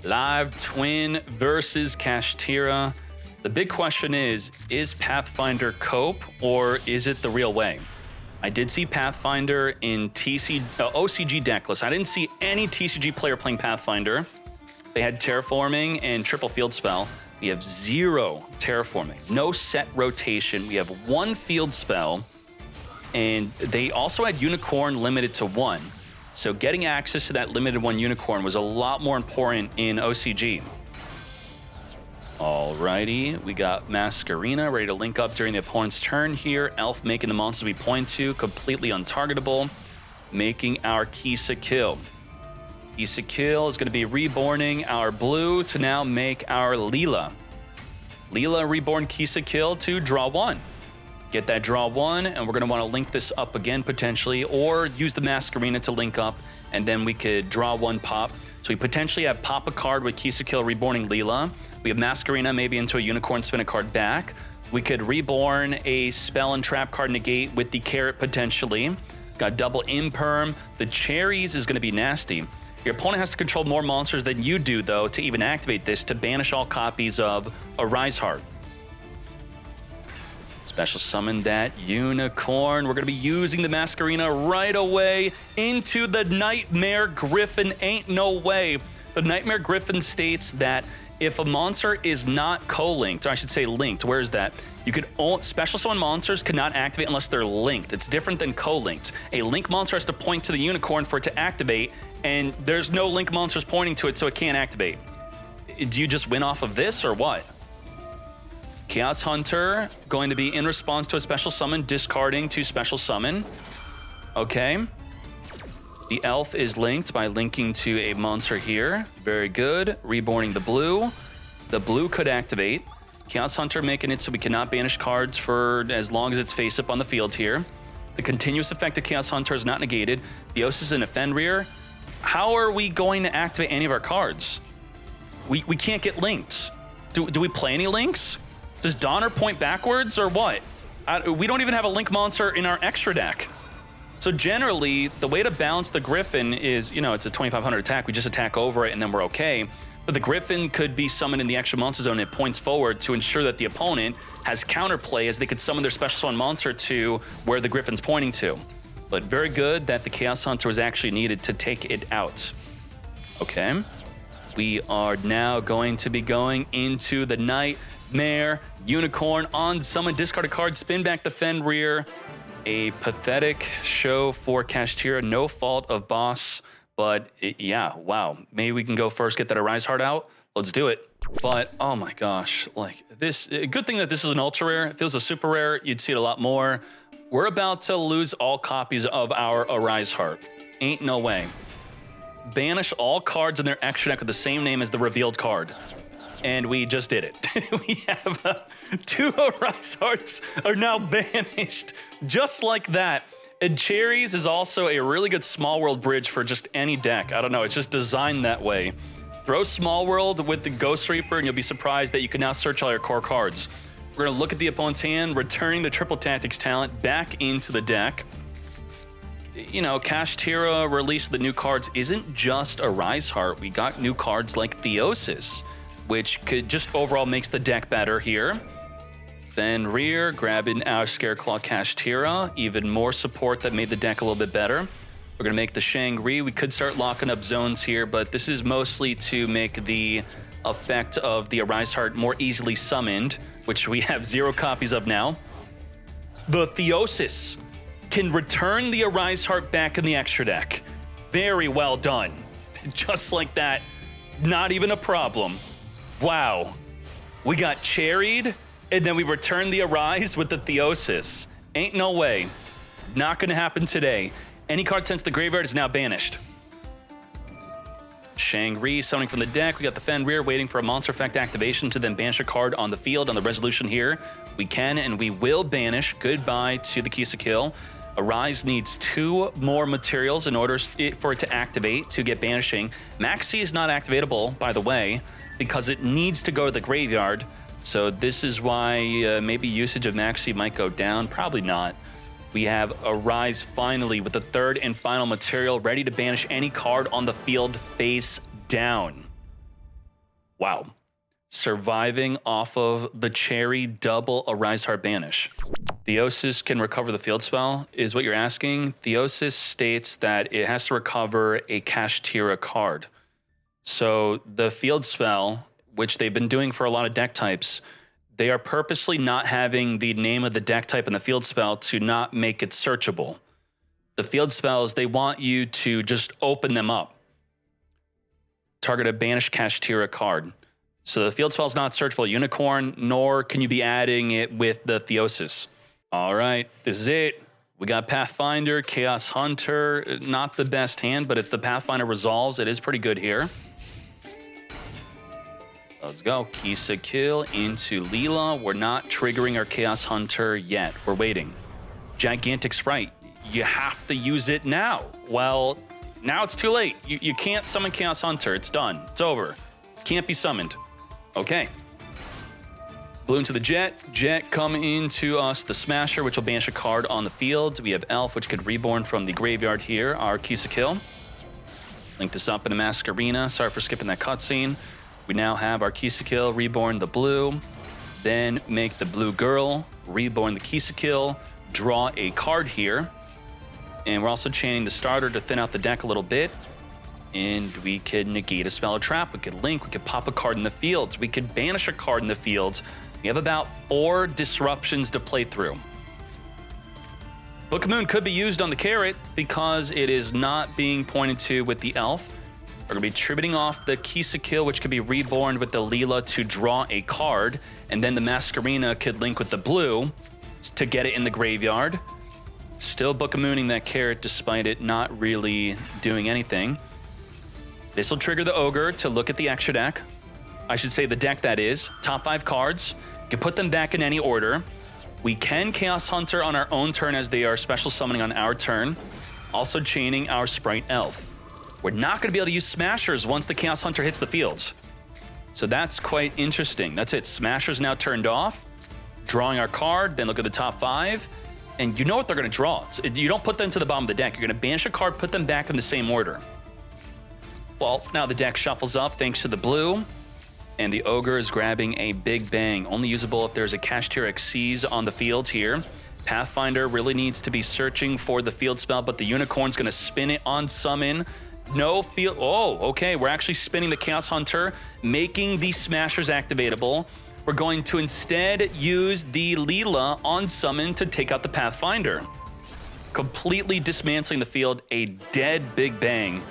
Live Twin versus Kashtira. The big question is Pathfinder cope or is it the real way? I did see Pathfinder in OCG decklist. I didn't see any TCG player playing Pathfinder. They had Terraforming and Triple Field Spell. We have 0 Terraforming, no set rotation. We have 1 Field Spell, and they also had Unicorn limited to 1. So getting access to that limited 1 Unicorn was a lot more important in OCG. Alrighty, we got Masquerina ready to link up during the opponent's turn here. Elf making the monsters we point to completely untargetable, making our Kisa kill. Kisa kill is going to be reborning our blue to now make our Leela. Leela reborn Kisa kill to draw 1. Get that draw 1, and we're going to want to link this up again potentially, or use the Masquerina to link up, and then we could draw 1 pop. So we potentially have pop a card with Kisa kill reborning Leela. We have Masquerina maybe into a Unicorn, spin a card back. We could reborn a spell and trap card negate with the Carrot potentially. Got double imperm. The cherries is going to be nasty. Your opponent has to control more monsters than you do, though, to even activate this to banish all copies of Arise Heart. Special summon that Unicorn. We're going to be using the Masquerina right away into the Nightmare Griffin. Ain't no way. The Nightmare Griffin states that if a monster is not co-linked, or I should say linked, where is that? You could special summon monsters cannot activate unless they're linked. It's different than co-linked. A link monster has to point to the Unicorn for it to activate, and there's no link monsters pointing to it, so it can't activate. Do you just win off of this, or what? Chaos Hunter going to be in response to a special summon, discarding to special summon. Okay. The Elf is linked by linking to a monster here. Very good. Reborning the blue. The blue could activate. Chaos Hunter making it so we cannot banish cards for as long as it's face up on the field here. The continuous effect of Chaos Hunter is not negated. Theosis and a Fenrir. How are we going to activate any of our cards? We can't get linked. Do we play any links? Does Donner point backwards or what? We don't even have a link monster in our extra deck. So generally, the way to balance the Griffin is, you know, it's a 2500 attack. We just attack over it and then we're okay. But the Griffin could be summoned in the extra monster zone and it points forward to ensure that the opponent has counterplay as they could summon their special summon monster to where the Griffin's pointing to. But very good that the Chaos Hunter was actually needed to take it out. Okay. We are now going to be going into the Nightmare Unicorn on summon, discard a card, spin back the Fenrir. A pathetic show for Kashtira, no fault of boss, but yeah, wow. Maybe we can go first, get that Arise Heart out. Let's do it. But oh my gosh, like this, good thing that this is an ultra rare. If it was a super rare, you'd see it a lot more. We're about to lose all copies of our Arise Heart. Ain't no way. Banish all cards in their extra deck with the same name as the revealed card. And we just did it. We have 2 Arise Hearts are now banished, just like that. And Cherries is also a really good Small World bridge for just any deck. I don't know, it's just designed that way. Throw Small World with the Ghost Reaper and you'll be surprised that you can now search all your core cards. We're gonna look at the opponent's hand, returning the Triple Tactics talent back into the deck. You know, Kashtira released the new cards isn't just Arise Heart. We got new cards like Theosis, which could just overall makes the deck better here. Fenrir grabbing our Scareclaw Kashtira, even more support that made the deck a little bit better. We're gonna make the Shangri. We could start locking up zones here, but this is mostly to make the effect of the Arise Heart more easily summoned, which we have 0 copies of now. The Theosis can return the Arise Heart back in the extra deck. Very well done. Just like that, not even a problem. Wow, we got cherried, and then we returned the Arise with the Theosis. Ain't no way. Not gonna happen today. Any card sent to the graveyard is now banished. Shangri summoning from the deck. We got the Fenrir waiting for a monster effect activation to then banish a card on the field. On the resolution here, we can and we will banish. Goodbye to the Kisa kill. Arise needs 2 more materials in order for it to activate to get banishing. Maxi is not activatable, by the way, because it needs to go to the graveyard. So this is why maybe usage of Maxi might go down. Probably not. We have Arise finally with the 3rd and final material, ready to banish any card on the field face down. Wow. Surviving off of the cherry double Arise Heart Banish. Theosis can recover the field spell, is what you're asking. Theosis states that it has to recover a Kashtira card. So the field spell, which they've been doing for a lot of deck types, they are purposely not having the name of the deck type in the field spell to not make it searchable. The field spells, they want you to just open them up. Target a banished Kashtira card. So the field spell is not searchable Unicorn, nor can you be adding it with the Theosis. All right, this is it. We got Pathfinder, Chaos Hunter, not the best hand, but if the Pathfinder resolves, it is pretty good here. Let's go. Kisa kill into Leela. We're not triggering our Chaos Hunter yet. We're waiting. Gigantic Sprite. You have to use it now. Well, now it's too late. You can't summon Chaos Hunter. It's done. It's over. Can't be summoned. Okay. Blue into the Jet. Jet come into us the Smasher, which will banish a card on the field. We have Elf, which could reborn from the graveyard here. Our Kisa kill. Link this up in a Masquerina. Sorry for skipping that cutscene. We now have our Kisa kill, reborn the blue. Then make the blue girl, reborn the Kisa kill, draw a card here. And we're also chaining the starter to thin out the deck a little bit. And we could negate a spell or trap. We could link. We could pop a card in the field. We could banish a card in the field. We have about 4 disruptions to play through. Book of Moon could be used on the carrot because it is not being pointed to with the elf. We're going to be tributing off the Kisa kill, which could be reborn with the Leela to draw a card. And then the Masquerina could link with the blue to get it in the graveyard. Still Book of Mooning that carrot despite it not really doing anything. This will trigger the Ogre to look at the extra deck. I should say the deck that is. Top 5 cards. You can put them back in any order. We can Chaos Hunter on our own turn as they are special summoning on our turn. Also chaining our Sprite Elf. We're not going to be able to use Smashers once the Chaos Hunter hits the fields. So that's quite interesting. That's it. Smashers now turned off. Drawing our card, then look at the top 5. And you know what they're going to draw. You don't put them to the bottom of the deck. You're going to banish a card, put them back in the same order. Well, now the deck shuffles up thanks to the blue. And the Ogre is grabbing a Big Bang. Only usable if there's a Kashtira Xyz on the field here. Pathfinder really needs to be searching for the field spell, but the Unicorn's going to spin it on summon. No field. Oh, okay. We're actually spinning the Chaos Hunter, making the Smashers activatable. We're going to instead use the Leela on summon to take out the Pathfinder. Completely dismantling the field, a dead Big Bang.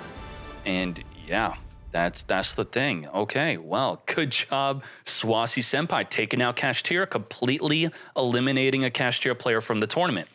And yeah, that's the thing. Okay, well, good job, Swasi Senpai, taking out Kashtira, completely eliminating a Kashtira player from the tournament.